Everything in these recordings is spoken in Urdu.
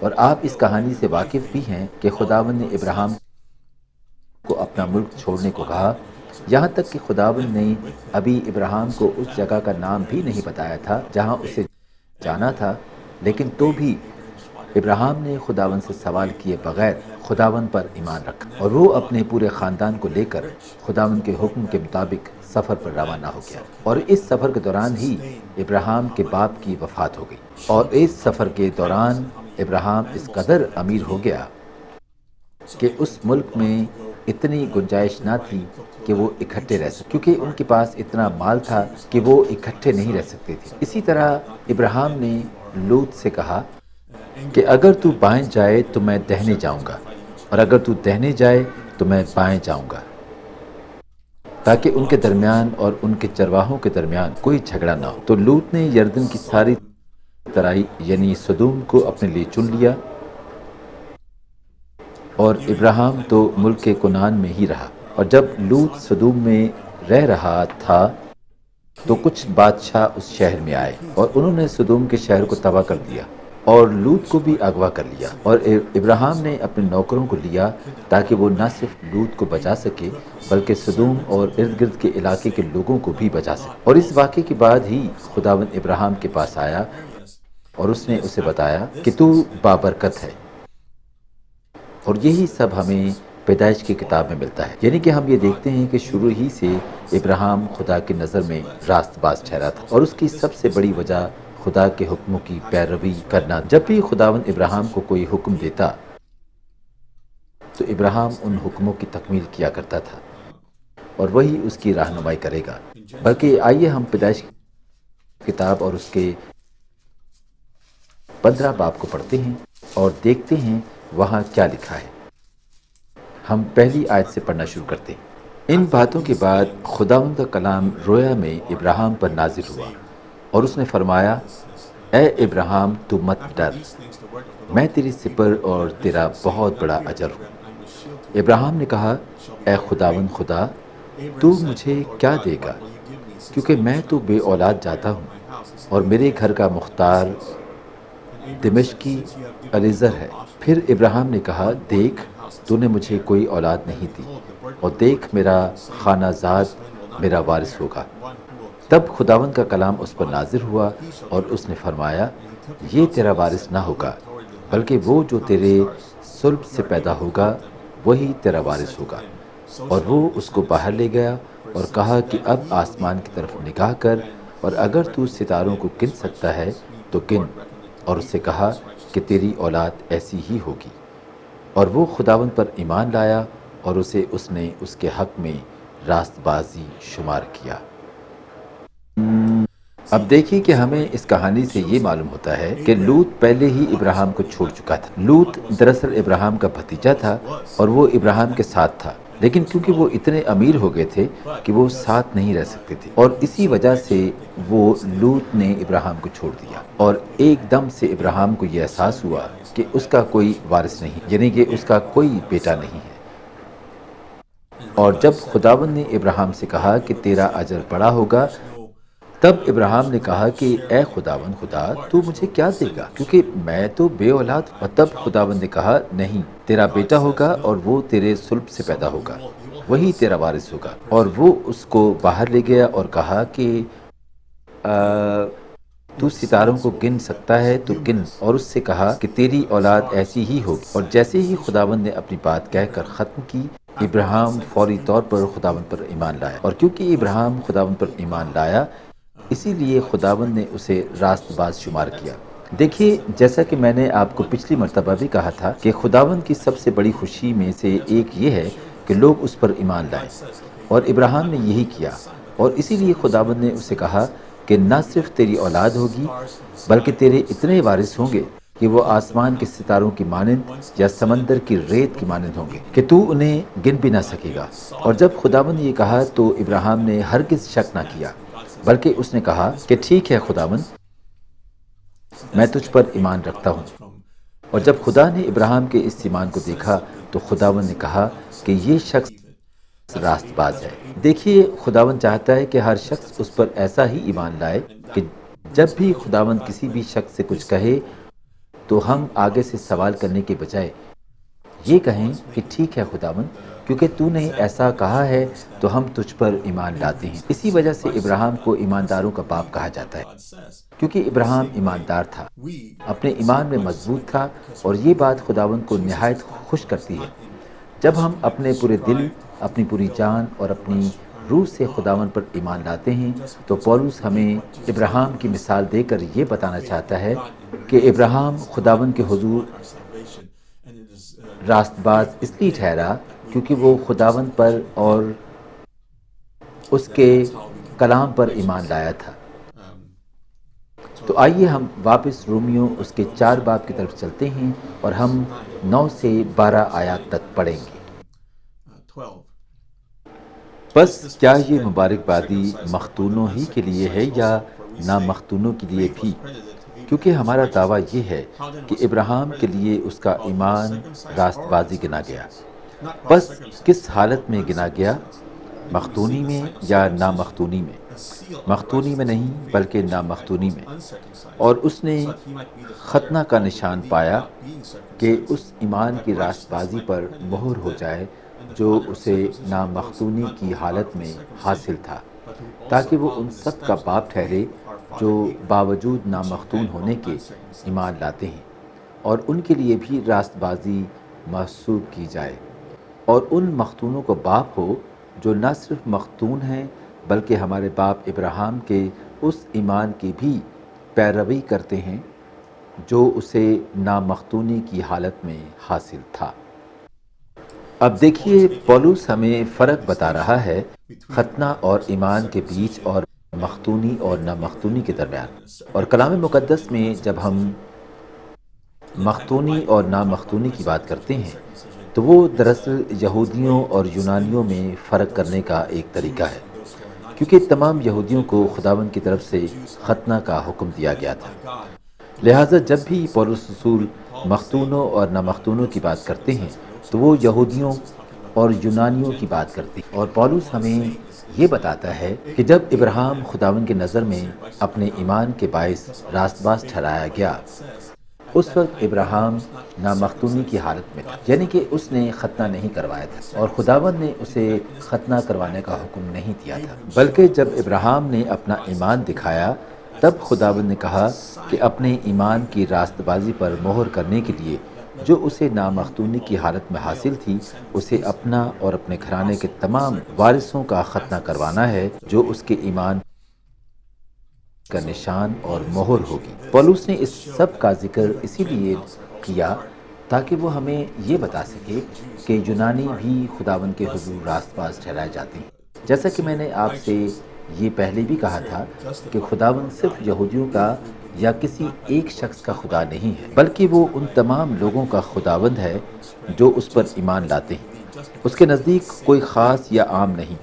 اور آپ اس کہانی سے واقف بھی ہیں کہ خداوند نے ابراہیم کو اپنا ملک چھوڑنے کو کہا، یہاں تک کہ خداوند نے ابھی ابراہیم کو اس جگہ کا نام بھی نہیں بتایا تھا جہاں اسے جانا تھا، لیکن تو بھی ابراہیم نے خداوند سے سوال کیے بغیر خداوند پر ایمان رکھا، اور وہ اپنے پورے خاندان کو لے کر خداوند کے حکم کے مطابق سفر پر روانہ ہو گیا، اور اس سفر کے دوران ہی ابراہیم کے باپ کی وفات ہو گئی، اور اس سفر کے دوران ابراہیم اس قدر امیر ہو گیا کہ اس ملک میں اتنی گنجائش نہ تھی کہ وہ اکٹھے رہ سکتے، کیونکہ ان کے پاس اتنا مال تھا کہ وہ اکٹھے نہیں رہ سکتے تھے۔ اسی طرح ابراہیم نے لوط سے کہا کہ اگر تو بائیں جائے تو میں دہنے جاؤں گا، اور اگر تو دہنے جائے تو میں بائیں جاؤں گا، تاکہ ان کے درمیان اور ان کے چرواہوں کے درمیان کوئی جھگڑا نہ ہو۔ تو لوط نے یردن کی ساری ترائی یعنی سدوم کو اپنے لیے چن لیا، اور ابراہیم تو ملک کنعان میں ہی رہا۔ اور جب لوط سدوم میں رہ رہا تھا تو کچھ بادشاہ اس شہر میں آئے، اور انہوں نے سدوم کے شہر کو تباہ کر دیا اور لوط کو بھی اغوا کر لیا، اور ابراہیم نے اپنے نوکروں کو لیا تاکہ وہ نہ صرف لوط کو بچا سکے بلکہ سدوم اور ارد گرد کے علاقے کے لوگوں کو بھی بچا سکے۔ اور اس واقعے کے بعد ہی خداوند ابراہیم کے پاس آیا اور اس نے اسے بتایا کہ تو بابرکت ہے، اور یہی سب ہمیں پیدائش کی کتاب میں ملتا ہے، یعنی کہ ہم یہ دیکھتے ہیں کہ شروع ہی سے ابراہیم خدا کی نظر میں راست باز ٹھہرا تھا، اور اس کی سب سے بڑی وجہ خدا کے حکموں کی پیروی کرنا۔ جب بھی خداوند ابراہیم کو کوئی حکم دیتا تو ابراہیم ان حکموں کی تکمیل کیا کرتا تھا، اور وہی اس کی رہنمائی کرے گا۔ بلکہ آئیے ہم پیدائش کی کتاب اور اس کے 15 باب کو پڑھتے ہیں اور دیکھتے ہیں وہاں کیا لکھا ہے۔ ہم پہلی آیت سے پڑھنا شروع کرتے ہیں۔ ان باتوں کے بعد خداوند کا کلام رویا میں ابراہیم پر نازل ہوا، اور اس نے فرمایا، اے ابراہیم تو مت ڈر، میں تیری سپر اور تیرا بہت بڑا اجر ہوں۔ ابراہیم نے کہا، اے خداوند خدا، تو مجھے کیا دے گا، کیونکہ میں تو بے اولاد جاتا ہوں، اور میرے گھر کا مختار دمشقی علیزر ہے۔ پھر ابراہیم نے کہا، دیکھ تو نے مجھے کوئی اولاد نہیں دی، اور دیکھ میرا خانہ زاد میرا وارث ہوگا۔ تب خداوند کا کلام اس پر نازل ہوا، اور اس نے فرمایا، یہ تیرا وارث نہ ہوگا، بلکہ وہ جو تیرے صلب سے پیدا ہوگا وہی تیرا وارث ہوگا۔ اور وہ اس کو باہر لے گیا اور کہا کہ اب آسمان کی طرف نگاہ کر، اور اگر تو ستاروں کو گن سکتا ہے تو گن، اور اس سے کہا کہ تیری اولاد ایسی ہی ہوگی۔ اور وہ خداوند پر ایمان لایا، اور اسے اس نے اس کے حق میں راست بازی شمار کیا۔ اب دیکھیے کہ ہمیں اس کہانی سے یہ معلوم ہوتا ہے کہ لوط پہلے ہی ابراہیم کو چھوڑ چکا تھا۔ لوط دراصل ابراہیم کا بھتیجا تھا، اور وہ ابراہیم کے ساتھ تھا، لیکن کیونکہ وہ اتنے امیر ہو گئے تھے کہ وہ ساتھ نہیں رہ سکتے تھے، اور اسی وجہ سے وہ لوط نے ابراہیم کو چھوڑ دیا، اور ایک دم سے ابراہیم کو یہ احساس ہوا کہ اس کا کوئی وارث نہیں، یعنی کہ اس کا کوئی بیٹا نہیں ہے۔ اور جب خداوند نے ابراہیم سے کہا کہ تیرا اجر بڑا ہوگا، تب ابراہیم نے کہا کہ اے خداوند خدا، تو مجھے کیا دے گا، کیونکہ میں تو بے اولاد ہوں۔ اور تب خداوند نے کہا، نہیں، تیرا بیٹا ہوگا، اور وہ تیرے صلب سے پیدا ہوگا، وہی تیرا وارث ہوگا۔ اور وہ اس کو باہر لے گیا اور کہا کہ تو ستاروں کو گن سکتا ہے تو گن، اور اس سے کہا کہ تیری اولاد ایسی ہی ہوگی۔ اور جیسے ہی خداوند نے اپنی بات کہہ کر ختم کی، ابراہیم فوری طور پر خداوند پر ایمان لایا، اور کیونکہ ابراہیم خداوند پر ایمان لایا اسی لیے خداوند نے اسے راست باز شمار کیا۔ دیکھیے، جیسا کہ میں نے آپ کو پچھلی مرتبہ بھی کہا تھا کہ خداوند کی سب سے بڑی خوشی میں سے ایک یہ ہے کہ لوگ اس پر ایمان لائیں، اور ابراہیم نے یہی کیا، اور اسی لیے خداوند نے اسے کہا کہ نہ صرف تیری اولاد ہوگی بلکہ تیرے اتنے وارث ہوں گے کہ وہ آسمان کے ستاروں کی مانند یا سمندر کی ریت کی مانند ہوں گے کہ تو انہیں گن بھی نہ سکے گا۔ اور جب خداوند نے یہ کہا تو ابراہیم نے ہرگز شک نہ کیا، بلکہ اس نے کہا کہ ٹھیک ہے خداوند، میں تجھ پر ایمان رکھتا ہوں۔ اور جب خدا نے ابراہیم کے اس ایمان کو دیکھا تو خداوند نے کہا کہ یہ شخص راست باز ہے۔ دیکھیے، خداوند چاہتا ہے کہ ہر شخص اس پر ایسا ہی ایمان لائے کہ جب بھی خداوند کسی بھی شخص سے کچھ کہے تو ہم آگے سے سوال کرنے کے بجائے یہ کہیں کہ ٹھیک ہے خداوند، کیونکہ تو نے ایسا کہا ہے تو ہم تجھ پر ایمان لاتے ہیں۔ اسی وجہ سے ابراہیم کو ایمانداروں کا باپ کہا جاتا ہے، کیونکہ ابراہیم ایماندار تھا، اپنے ایمان میں مضبوط تھا، اور یہ بات خداوند کو نہایت خوش کرتی ہے۔ جب ہم اپنے پورے دل، اپنی پوری جان اور اپنی روح سے خداوند پر ایمان لاتے ہیں، تو پولس ہمیں ابراہیم کی مثال دے کر یہ بتانا چاہتا ہے کہ ابراہیم خداوند کے حضور راست باز اس لیے ٹھہرا کیونکہ وہ خداوند پر اور اس کے کلام پر ایمان لایا تھا۔ تو آئیے ہم واپس رومیو اس کے 4 باب کی طرف چلتے ہیں اور ہم 9 سے 12 آیات تک پڑھیں گے۔ بس کیا یہ مبارکبادی مختونوں ہی کے لیے ہے یا نامختونوں کے لیے بھی؟ کیونکہ ہمارا دعویٰ یہ ہے کہ ابراہیم کے لیے اس کا ایمان راست بازی گنا گیا۔ بس کس حالت میں گنا گیا؟ مختونی میں یا نامختونی میں؟ مختونی میں نہیں بلکہ نامختونی میں۔ اور اس نے ختنہ کا نشان پایا کہ اس ایمان کی راست بازی پر مہر ہو جائے جو اسے نامختونی کی حالت میں حاصل تھا، تاکہ وہ ان سب کا باپ ٹھہرے جو باوجود نامختون ہونے کے ایمان لاتے ہیں، اور ان کے لیے بھی راست بازی محسوب کی جائے، اور ان مختونوں کو باپ ہو جو نہ صرف مختون ہیں بلکہ ہمارے باپ ابراہیم کے اس ایمان کی بھی پیروی کرتے ہیں جو اسے نامختونی کی حالت میں حاصل تھا۔ اب دیکھیے پولس ہمیں فرق بتا رہا ہے ختنہ اور ایمان کے بیچ اور مختونی اور نامختونی کے درمیان۔ اور کلام مقدس میں جب ہم مختونی اور نامختونی کی بات کرتے ہیں تو وہ دراصل یہودیوں اور یونانیوں میں فرق کرنے کا ایک طریقہ ہے، کیونکہ تمام یہودیوں کو خداوند کی طرف سے ختنہ کا حکم دیا گیا تھا۔ لہٰذا جب بھی پولس رسول مختونوں اور نامختونوں کی بات کرتے ہیں تو وہ یہودیوں اور یونانیوں کی بات کرتے ہیں۔ اور پولس ہمیں یہ بتاتا ہے کہ جب ابراہیم خداوند کی نظر میں اپنے ایمان کے باعث راست باز ٹھہرایا گیا، اس وقت ابراہیم نامختونی کی حالت میں تھا، یعنی کہ اس نے ختنہ نہیں کروایا تھا، اور خداوند نے اسے ختنہ کروانے کا حکم نہیں دیا تھا، بلکہ جب ابراہیم نے اپنا ایمان دکھایا تب خداوند نے کہا کہ اپنے ایمان کی راست بازی پر مہر کرنے کے لیے جو اسے نامختونی کی حالت میں حاصل تھی، اسے اپنا اور اپنے گھرانے کے تمام وارثوں کا ختنہ کروانا ہے جو اس کے ایمان کا نشان اور مہر ہوگی۔ پولس نے اس سب کا ذکر اسی لیے کیا تاکہ وہ ہمیں یہ بتا سکے کہ یونانی بھی خداوند کے حضور راست باز ٹھہرائے جاتے ہیں۔ جیسا کہ میں نے آپ سے یہ پہلے بھی کہا تھا کہ خداوند صرف یہودیوں کا یا کسی ایک شخص کا خدا نہیں ہے، بلکہ وہ ان تمام لوگوں کا خداوند ہے جو اس پر ایمان لاتے ہیں۔ اس کے نزدیک کوئی خاص یا عام نہیں،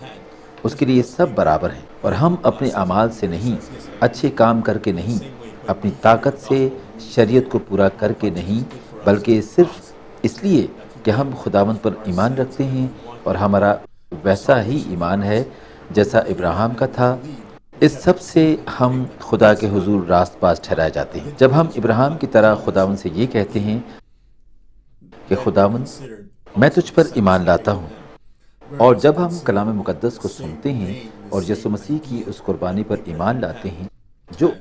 اس کے لیے سب برابر ہیں، اور ہم اپنے اعمال سے نہیں، اچھے کام کر کے نہیں، اپنی طاقت سے، شریعت کو پورا کر کے نہیں، بلکہ صرف اس لیے کہ ہم خداوند پر ایمان رکھتے ہیں، اور ہمارا ویسا ہی ایمان ہے جیسا ابراہیم کا تھا۔ اس سب سے ہم خدا کے حضور راست باز ٹھہرائے جاتے ہیں۔ جب ہم ابراہیم کی طرح خداوند سے یہ کہتے ہیں کہ خداوند میں تجھ پر ایمان لاتا ہوں، اور جب ہم کلام مقدس کو سنتے ہیں اور یسوع مسیح کی اس قربانی پر ایمان لاتے ہیں جو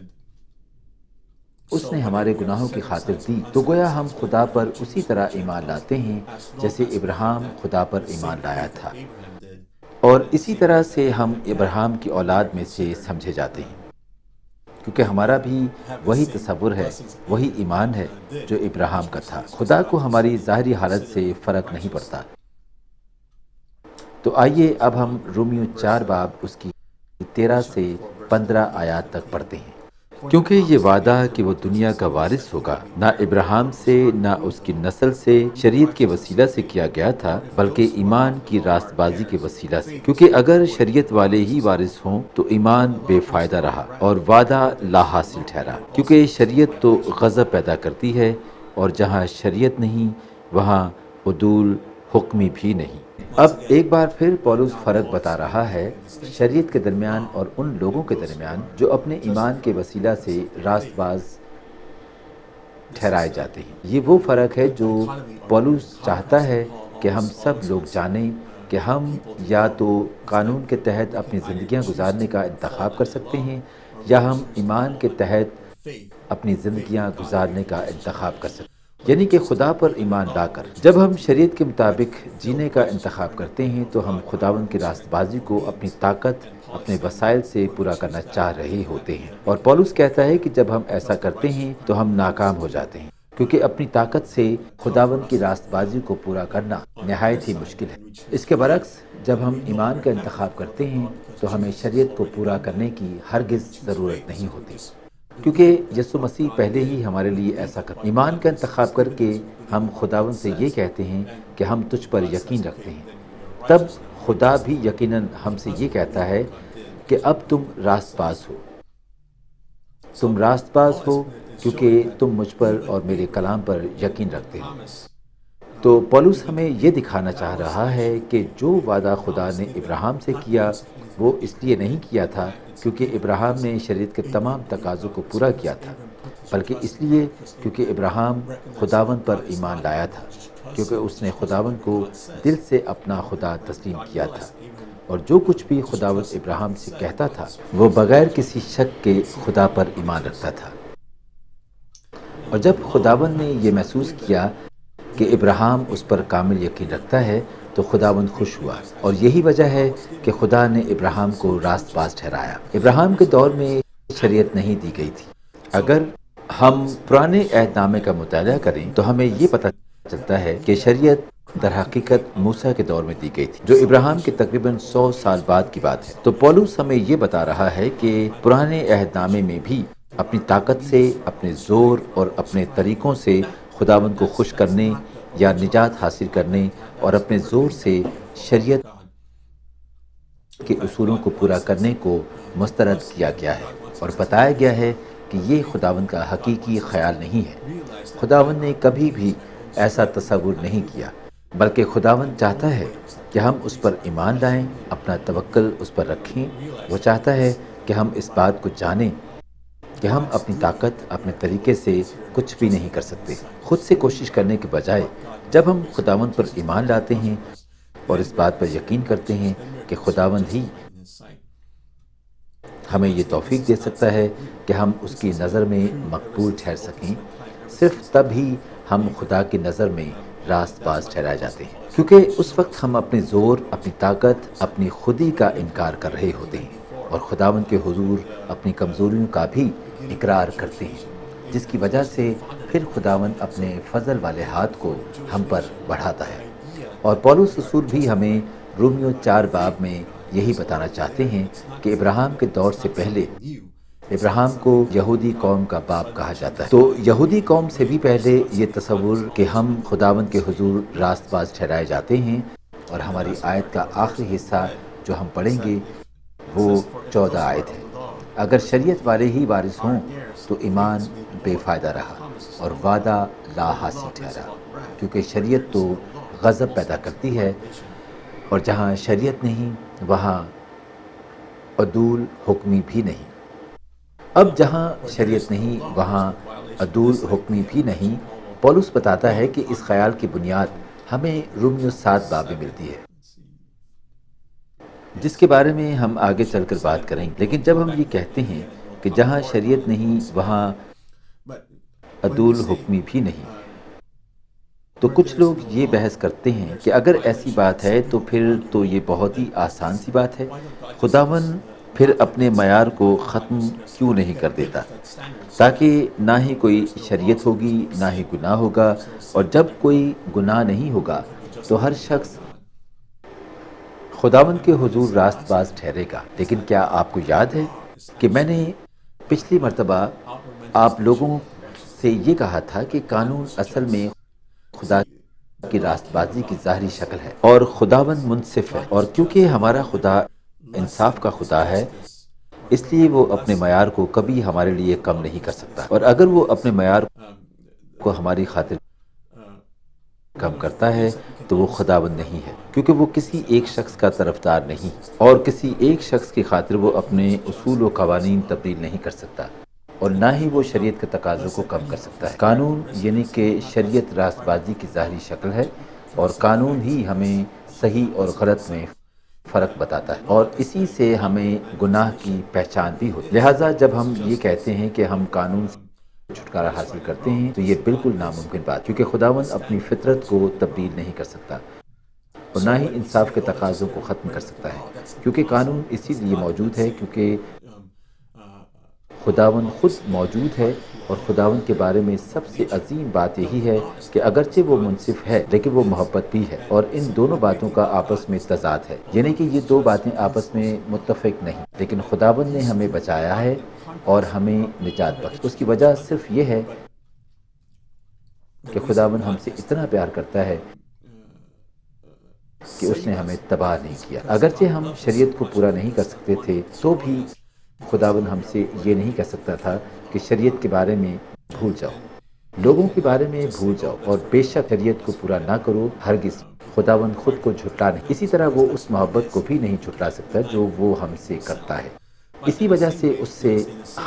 اس نے ہمارے گناہوں کی خاطر دی، تو گویا ہم خدا پر اسی طرح ایمان لاتے ہیں جیسے ابراہیم خدا پر ایمان لایا تھا، اور اسی طرح سے ہم ابراہیم کی اولاد میں سے سمجھے جاتے ہیں، کیونکہ ہمارا بھی وہی تصور ہے، وہی ایمان ہے جو ابراہیم کا تھا۔ خدا کو ہماری ظاہری حالت سے فرق نہیں پڑتا۔ تو آئیے اب ہم رومیو 4 باب اس کی 13 سے 15 آیات تک پڑھتے ہیں۔ کیونکہ یہ وعدہ کہ وہ دنیا کا وارث ہوگا نہ ابراہیم سے نہ اس کی نسل سے شریعت کے وسیلہ سے کیا گیا تھا، بلکہ ایمان کی راست بازی کے وسیلہ سے، کیونکہ اگر شریعت والے ہی وارث ہوں تو ایمان بے فائدہ رہا اور وعدہ لا حاصل ٹھہرا، کیونکہ شریعت تو غضب پیدا کرتی ہے، اور جہاں شریعت نہیں وہاں عدول حکمی بھی نہیں۔ اب ایک بار پھر پولس فرق بتا رہا ہے شریعت کے درمیان اور ان لوگوں کے درمیان جو اپنے ایمان کے وسیلہ سے راست باز ٹھہرائے جاتے ہیں۔ یہ وہ فرق ہے جو پولس چاہتا ہے کہ ہم سب لوگ جانیں کہ ہم یا تو قانون کے تحت اپنی زندگیاں گزارنے کا انتخاب کر سکتے ہیں یا ہم ایمان کے تحت اپنی زندگیاں گزارنے کا انتخاب کر سکتے ہیں۔ یعنی کہ خدا پر ایمان لا کر جب ہم شریعت کے مطابق جینے کا انتخاب کرتے ہیں تو ہم خداوند کی راست بازی کو اپنی طاقت، اپنے وسائل سے پورا کرنا چاہ رہے ہوتے ہیں، اور پولس کہتا ہے کہ جب ہم ایسا کرتے ہیں تو ہم ناکام ہو جاتے ہیں، کیونکہ اپنی طاقت سے خداوند کی راست بازی کو پورا کرنا نہایت ہی مشکل ہے۔ اس کے برعکس جب ہم ایمان کا انتخاب کرتے ہیں تو ہمیں شریعت کو پورا کرنے کی ہرگز ضرورت نہیں ہوتی، کیونکہ یسوع مسیح پہلے ہی ہمارے لیے ایسا کر ایمان کا انتخاب کر کے ہم خداوند سے یہ کہتے ہیں کہ ہم تجھ پر یقین رکھتے ہیں، تب خدا بھی یقیناً ہم سے یہ کہتا ہے کہ اب تم راست باز ہو، تم راست باز ہو کیونکہ تم مجھ پر اور میرے کلام پر یقین رکھتے ہو۔ تو پولس ہمیں یہ دکھانا چاہ رہا ہے کہ جو وعدہ خدا نے ابراہیم سے کیا وہ اس لیے نہیں کیا تھا کیونکہ ابراہیم نے شریعت کے تمام تقاضوں کو پورا کیا تھا، بلکہ اس لیے کیونکہ ابراہیم خداوند پر ایمان لایا تھا، کیونکہ اس نے خداوند کو دل سے اپنا خدا تسلیم کیا تھا، اور جو کچھ بھی خداوند ابراہیم سے کہتا تھا وہ بغیر کسی شک کے خدا پر ایمان رکھتا تھا۔ اور جب خداوند نے یہ محسوس کیا کہ ابراہیم اس پر کامل یقین رکھتا ہے تو خداوند خوش ہوا، اور یہی وجہ ہے کہ خدا نے ابراہیم کو راست باز ٹھہرایا۔ ابراہیم کے دور میں شریعت نہیں دی گئی تھی۔ اگر ہم پرانے عہد نامے کا مطالعہ کریں تو ہمیں یہ پتہ چلتا ہے کہ شریعت در حقیقت موسیٰ کے دور میں دی گئی تھی، جو ابراہیم کے تقریباً 100 سال بعد کی بات ہے۔ تو پولس ہمیں یہ بتا رہا ہے کہ پرانے عہد نامے میں بھی اپنی طاقت سے، اپنے زور اور اپنے طریقوں سے خداوند کو خوش کرنے یا نجات حاصل کرنے اور اپنے زور سے شریعت کے اصولوں کو پورا کرنے کو مسترد کیا گیا ہے، اور بتایا گیا ہے کہ یہ خداوند کا حقیقی خیال نہیں ہے۔ خداوند نے کبھی بھی ایسا تصور نہیں کیا، بلکہ خداوند چاہتا ہے کہ ہم اس پر ایمان لائیں، اپنا توکل اس پر رکھیں۔ وہ چاہتا ہے کہ ہم اس بات کو جانیں کہ ہم اپنی طاقت، اپنے طریقے سے کچھ بھی نہیں کر سکتے۔ خود سے کوشش کرنے کے بجائے جب ہم خداوند پر ایمان لاتے ہیں اور اس بات پر یقین کرتے ہیں کہ خداوند ہی ہمیں یہ توفیق دے سکتا ہے کہ ہم اس کی نظر میں مقبول ٹھہر سکیں، صرف تب ہی ہم خدا کی نظر میں راست باز ٹھہرائے جاتے ہیں، کیونکہ اس وقت ہم اپنے زور، اپنی طاقت، اپنی خودی کا انکار کر رہے ہوتے ہیں اور خداوند کے حضور اپنی کمزوریوں کا بھی اقرار کرتے ہیں، جس کی وجہ سے پھر خداوند اپنے فضل والے ہاتھ کو ہم پر بڑھاتا ہے۔ اور پولس رسول بھی ہمیں رومیو 4 باب میں یہی بتانا چاہتے ہیں کہ ابراہیم کے دور سے پہلے ابراہیم کو یہودی قوم کا باپ کہا جاتا ہے۔ تو یہودی قوم سے بھی پہلے یہ تصور کہ ہم خداوند کے حضور راست باز ٹھہرائے جاتے ہیں، اور ہماری آیت کا آخری حصہ جو ہم پڑھیں گے وہ 14 آیت ہے۔ اگر شریعت والے ہی وارث ہوں تو ایمان بے فائدہ رہا اور وعدہ لا حاصل ٹھہرا، کیونکہ شریعت تو غضب پیدا کرتی ہے، اور جہاں شریعت نہیں وہاں عدول حکمی بھی نہیں۔ اب جہاں شریعت نہیں وہاں عدول حکمی بھی نہیں۔ پولس بتاتا ہے کہ اس خیال کی بنیاد ہمیں رومیو 7 باب میں ملتی ہے، جس کے بارے میں ہم آگے چل کر بات کریں گے۔ لیکن جب ہم یہ کہتے ہیں کہ جہاں شریعت نہیں وہاں عدول حکمی بھی نہیں، تو کچھ لوگ یہ بحث کرتے ہیں کہ اگر ایسی بات ہے تو پھر تو یہ بہت ہی آسان سی بات ہے، خداوند پھر اپنے معیار کو ختم کیوں نہیں کر دیتا، تاکہ نہ ہی کوئی شریعت ہوگی نہ ہی گناہ ہوگا، اور جب کوئی گناہ نہیں ہوگا تو ہر شخص خداوند کے حضور راست باز ٹھہرے گا۔ لیکن کیا آپ کو یاد ہے کہ میں نے پچھلی مرتبہ آپ لوگوں سے یہ کہا تھا کہ قانون اصل میں خدا کی راست بازی کی ظاہری شکل ہے، اور خداوند منصف ہے، اور کیونکہ ہمارا خدا انصاف کا خدا ہے اس لیے وہ اپنے معیار کو کبھی ہمارے لیے کم نہیں کر سکتا، اور اگر وہ اپنے معیار کو ہماری خاطر کم کرتا ہے تو وہ خداوند نہیں ہے، کیونکہ وہ کسی ایک شخص کا طرفدار نہیں، اور کسی ایک شخص کی خاطر وہ اپنے اصول و قوانین تبدیل نہیں کر سکتا، اور نہ ہی وہ شریعت کے تقاضوں کو کم کر سکتا ہے۔ قانون یعنی کہ شریعت راست بازی کی ظاہری شکل ہے، اور قانون ہی ہمیں صحیح اور غلط میں فرق بتاتا ہے، اور اسی سے ہمیں گناہ کی پہچان بھی ہوتی ہے۔ لہٰذا جب ہم یہ کہتے ہیں کہ ہم قانون سے چھٹکارا حاصل کرتے ہیں تو یہ بالکل ناممکن بات، کیونکہ خداوند اپنی فطرت کو تبدیل نہیں کر سکتا اور نہ ہی انصاف کے تقاضوں کو ختم کر سکتا ہے، کیونکہ قانون اسی لیے موجود ہے کیونکہ خداوند خود موجود ہے، اور خداوند کے بارے میں سب سے عظیم بات یہی ہے کہ اگرچہ وہ منصف ہے لیکن وہ محبت بھی ہے، اور ان دونوں باتوں کا آپس میں تضاد ہے، یعنی کہ یہ دو باتیں آپس میں متفق نہیں، لیکن خداوند نے ہمیں بچایا ہے اور ہمیں نجات بخش۔ اس کی وجہ صرف یہ ہے کہ خداوند ہم سے اتنا پیار کرتا ہے کہ اس نے ہمیں تباہ نہیں کیا۔ اگرچہ ہم شریعت کو پورا نہیں کر سکتے تھے تو بھی خداوند ہم سے یہ نہیں کہہ سکتا تھا کہ شریعت کے بارے میں بھول جاؤ، لوگوں کے بارے میں بھول جاؤ، اور بے شک شریعت کو پورا نہ کرو، ہرگز۔ خداوند خود کو جھٹلا نہیں، اسی طرح وہ اس محبت کو بھی نہیں جھٹلا سکتا جو وہ ہم سے کرتا ہے۔ اسی وجہ سے اس سے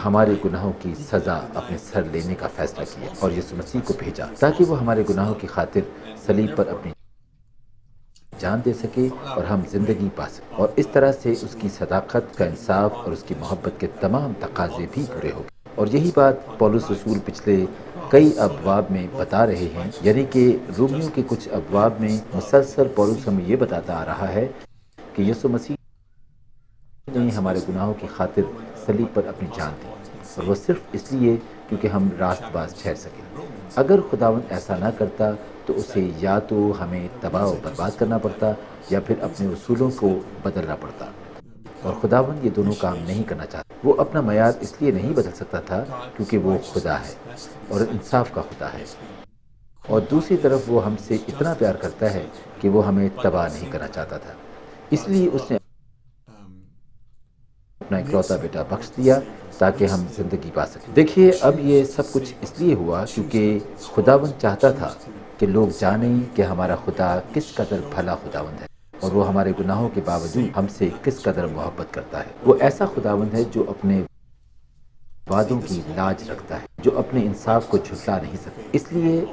ہمارے گناہوں کی سزا اپنے سر لینے کا فیصلہ کیا اور یسوع مسیح کو بھیجا تاکہ وہ ہمارے گناہوں کی خاطر صلیب پر اپنی جان دے سکے اور ہم زندگی پا سکیں، اور اس طرح سے اس کی صداقت کا انصاف اور اس کی محبت کے تمام تقاضے بھی پورے ہو گئے۔ اور یہی بات پولس رسول پچھلے کئی ابواب میں بتا رہے ہیں، یعنی کہ رومیوں کے کچھ ابواب میں مسلسل پولس ہمیں یہ بتاتا آ رہا ہے کہ یسوع مسیح نے ہمارے گناہوں کی خاطر صلیب پر اپنی جان دی، اور وہ صرف اس لیے کیونکہ ہم راست باز ٹھہر سکیں۔ اگر خداوند ایسا نہ کرتا تو اسے یا تو ہمیں تباہ و برباد کرنا پڑتا یا پھر اپنے اصولوں کو بدلنا پڑتا، اور خداوند یہ دونوں کام نہیں کرنا چاہتا۔ وہ اپنا معیار اس لیے نہیں بدل سکتا تھا کیونکہ وہ خدا ہے اور انصاف کا خدا ہے، اور دوسری طرف وہ ہم سے اتنا پیار کرتا ہے کہ وہ ہمیں تباہ نہیں کرنا چاہتا تھا، اس لیے اس نے اپنا اکلوتا بیٹا بخش دیا تاکہ ہم زندگی پا سکیں۔ دیکھیے، اب یہ سب کچھ اس لیے ہوا کیونکہ خداوند چاہتا تھا کہ لوگ جانیں کہ ہمارا خدا کس قدر بھلا خداوند ہے، اور وہ ہمارے گناہوں کے باوجود ہم سے کس قدر محبت کرتا ہے۔ وہ ایسا خداوند ہے جو اپنے وعدوں کی لاج رکھتا ہے، جو اپنے انصاف کو جھٹلا نہیں سکتا، اس لیے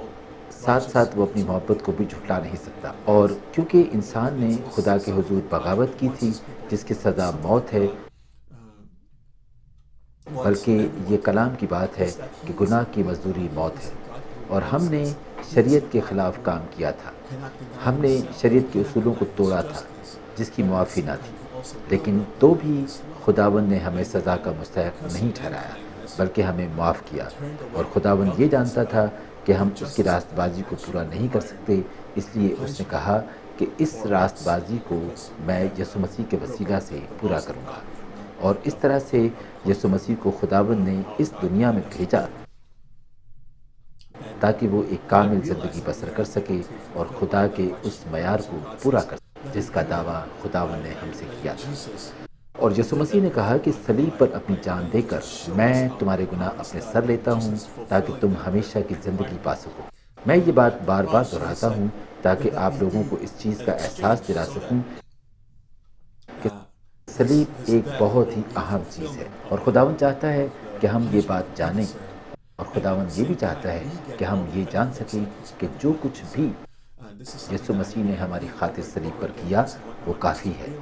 ساتھ ساتھ وہ اپنی محبت کو بھی جھٹلا نہیں سکتا۔ اور کیونکہ انسان نے خدا کے حضور بغاوت کی تھی جس کی سزا موت ہے، بلکہ یہ کلام کی بات ہے کہ گناہ کی مزدوری موت ہے، اور ہم نے شریعت کے خلاف کام کیا تھا، ہم نے شریعت کے اصولوں کو توڑا تھا جس کی معافی نہ تھی، لیکن تو بھی خداوند نے ہمیں سزا کا مستحق نہیں ٹھہرایا بلکہ ہمیں معاف کیا، اور خداوند یہ جانتا تھا کہ ہم اس کی راست بازی کو پورا نہیں کر سکتے، اس لیے اس نے کہا کہ اس راست بازی کو میں یسوع مسیح کے وسیلہ سے پورا کروں گا، اور اس طرح سے یسوع مسیح کو خداوند نے اس دنیا میں بھیجا تاکہ وہ ایک کامل زندگی بسر کر سکے اور خدا کے اس معیار کو پورا کر سکے جس کا دعویٰ خداوند نے ہم سے کیا تھا۔ اور یسوع مسیح نے کہا کہ صلیب پر اپنی جان دے کر میں تمہارے گناہ اپنے سر لیتا ہوں تاکہ تم ہمیشہ کی زندگی پا سکو۔ میں یہ بات بار بار دہراتا ہوں تاکہ آپ لوگوں کو اس چیز کا احساس دلا سکوں کہ صلیب ایک بہت ہی اہم چیز ہے، اور خداوند چاہتا ہے کہ ہم یہ بات جانیں، اور خداوند یہ بھی چاہتا ہے کہ ہم یہ جان سکیں کہ جو کچھ بھی یسوع مسیح نے ہماری خاطر صلیب پر کیا وہ کافی ہے۔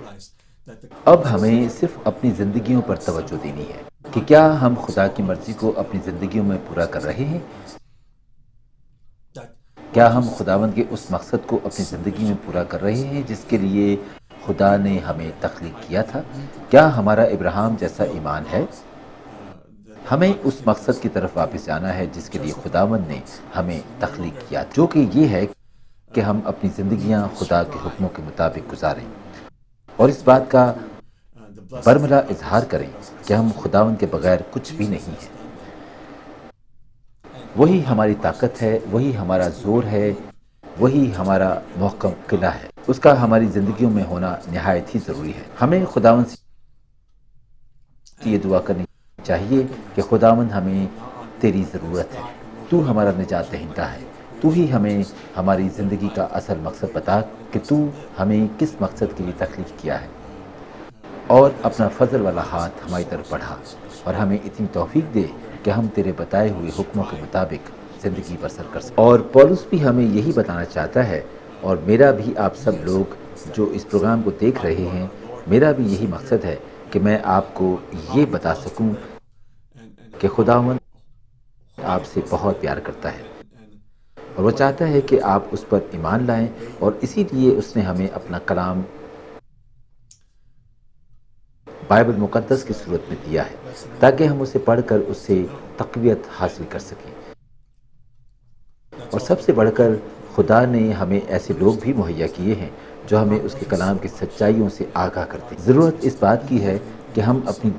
اب ہمیں صرف اپنی زندگیوں پر توجہ دینی ہے کہ کیا ہم خدا کی مرضی کو اپنی زندگیوں میں پورا کر رہے ہیں؟ کیا ہم خداوند کے اس مقصد کو اپنی زندگی میں پورا کر رہے ہیں جس کے لیے خدا نے ہمیں تخلیق کیا تھا؟ کیا ہمارا ابراہیم جیسا ایمان ہے؟ ہمیں اس مقصد کی طرف واپس جانا ہے جس کے لیے خداوند نے ہمیں تخلیق کیا، جو کہ یہ ہے کہ ہم اپنی زندگیاں خدا کے حکموں کے مطابق گزاریں، اور اس بات کا برملا اظہار کریں کہ ہم خداوند کے بغیر کچھ بھی نہیں ہیں۔ وہی ہماری طاقت ہے، وہی ہمارا زور ہے، وہی ہمارا محکم قلعہ ہے، اس کا ہماری زندگیوں میں ہونا نہایت ہی ضروری ہے۔ ہمیں خداوند سے یہ دعا کرنی چاہیے کہ خداوند ہمیں تیری ضرورت ہے، تو ہمارا نجات دہندہ ہے، تو ہی ہمیں ہماری زندگی کا اصل مقصد بتا کہ تو ہمیں کس مقصد کے لیے تخلیق کیا ہے، اور اپنا فضل والا ہاتھ ہماری طرف بڑھا اور ہمیں اتنی توفیق دے کہ ہم تیرے بتائے ہوئے حکموں کے مطابق زندگی بسر کر سکیں۔ اور پولس بھی ہمیں یہی بتانا چاہتا ہے، اور میرا بھی آپ سب لوگ جو اس پروگرام کو دیکھ رہے ہیں، میرا بھی یہی مقصد ہے کہ میں آپ کو یہ بتا سکوں کہ خداوند آپ سے بہت پیار کرتا ہے، اور وہ چاہتا ہے کہ آپ اس پر ایمان لائیں، اور اسی لیے اس نے ہمیں اپنا کلام بائبل مقدس کی صورت میں دیا ہے، تاکہ ہم اسے پڑھ کر اس سے تقویت حاصل کر سکیں۔ اور سب سے بڑھ کر خدا نے ہمیں ایسے لوگ بھی مہیا کیے ہیں جو ہمیں اس کے کلام کی سچائیوں سے آگاہ کرتے ہیں۔ ضرورت اس بات کی ہے کہ ہم اپنی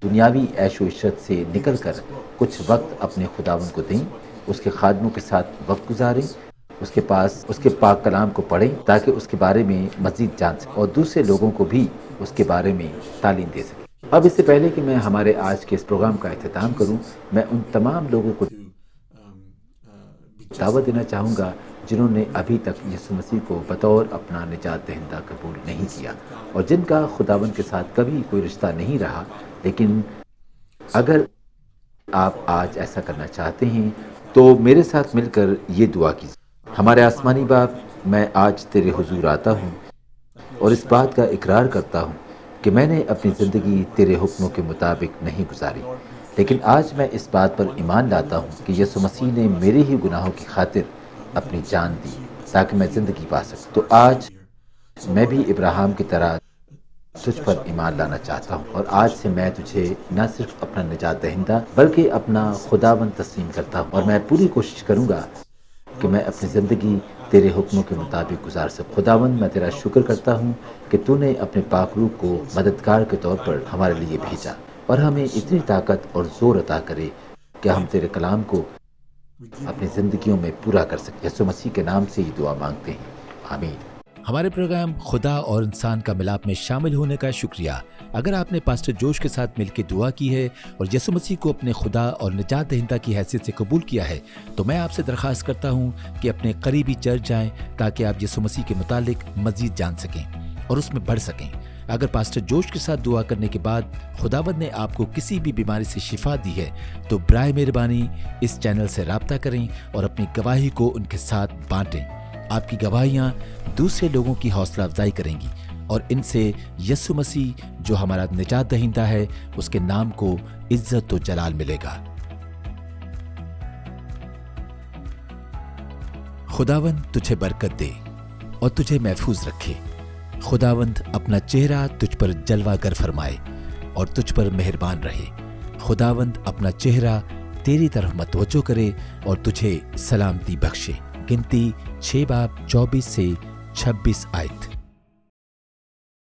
دنیاوی عیش و عشرت سے نکل کر کچھ وقت اپنے خداوند کو دیں، اس کے خادموں کے ساتھ وقت گزاریں، اس کے پاک کلام کو پڑھیں تاکہ اس کے بارے میں مزید جان سکیں اور دوسرے لوگوں کو بھی اس کے بارے میں تعلیم دے سکیں۔ اب اس سے پہلے کہ میں ہمارے آج کے اس پروگرام کا اختتام کروں، میں ان تمام لوگوں کو دعوت دینا چاہوں گا جنہوں نے ابھی تک یسوع مسیح کو بطور اپنا نجات دہندہ قبول نہیں کیا، اور جن کا خداوند کے ساتھ کبھی کوئی رشتہ نہیں رہا، لیکن اگر آپ آج ایسا کرنا چاہتے ہیں تو میرے ساتھ مل کر یہ دعا کیجیے۔ ہمارے آسمانی باپ، میں آج تیرے حضور آتا ہوں اور اس بات کا اقرار کرتا ہوں کہ میں نے اپنی زندگی تیرے حکموں کے مطابق نہیں گزاری، لیکن آج میں اس بات پر ایمان لاتا ہوں کہ یسوع مسیح نے میرے ہی گناہوں کی خاطر اپنی جان دی تاکہ میں زندگی پا سکوں۔ تو آج میں بھی ابراہیم کی طرح تجھ پر ایمان لانا چاہتا ہوں، اور آج سے میں تجھے نہ صرف اپنا نجات دہندہ بلکہ اپنا خداوند تسلیم کرتا ہوں، اور میں پوری کوشش کروں گا کہ میں اپنی زندگی تیرے حکموں کے مطابق گزار سکوں۔ خداوند، میں تیرا شکر کرتا ہوں کہ تو نے اپنے پاک روح کو مددگار کے طور پر ہمارے لیے بھیجا، اور ہمیں اتنی طاقت اور زور عطا کرے کہ ہم تیرے کلام کو اپنی زندگیوں میں پورا کر سکیں۔ یسوع مسیح کے نام سے یہ دعا مانگتے ہیں، آمین۔ ہمارے پروگرام خدا اور انسان کا ملاپ میں شامل ہونے کا شکریہ۔ اگر آپ نے پاسٹر جوش کے ساتھ مل کے دعا کی ہے اور یسوع مسیح کو اپنے خدا اور نجات دہندہ کی حیثیت سے قبول کیا ہے، تو میں آپ سے درخواست کرتا ہوں کہ اپنے قریبی چرچ جائیں تاکہ آپ یسوع مسیح کے متعلق مزید جان سکیں اور اس میں بڑھ سکیں۔ اگر پاسٹر جوش کے ساتھ دعا کرنے کے بعد خداوند نے آپ کو کسی بھی بیماری سے شفا دی ہے تو برائے مہربانی اس چینل سے رابطہ کریں اور اپنی گواہی کو ان کے ساتھ بانٹیں۔ آپ کی گواہیاں دوسرے لوگوں کی حوصلہ افزائی کریں گی اور ان سے یسوع مسیح جو ہمارا نجات دہندہ ہے اس کے نام کو عزت و جلال ملے گا۔ خداوند تجھے برکت دے اور تجھے محفوظ رکھے۔ خداوند اپنا چہرہ تجھ پر جلوہ گر فرمائے اور تجھ پر مہربان رہے۔ خداوند اپنا چہرہ تیری طرف متوجہ کرے اور تجھے سلامتی بخشے۔ گنتی 6 باب 24 سے 26 آیت۔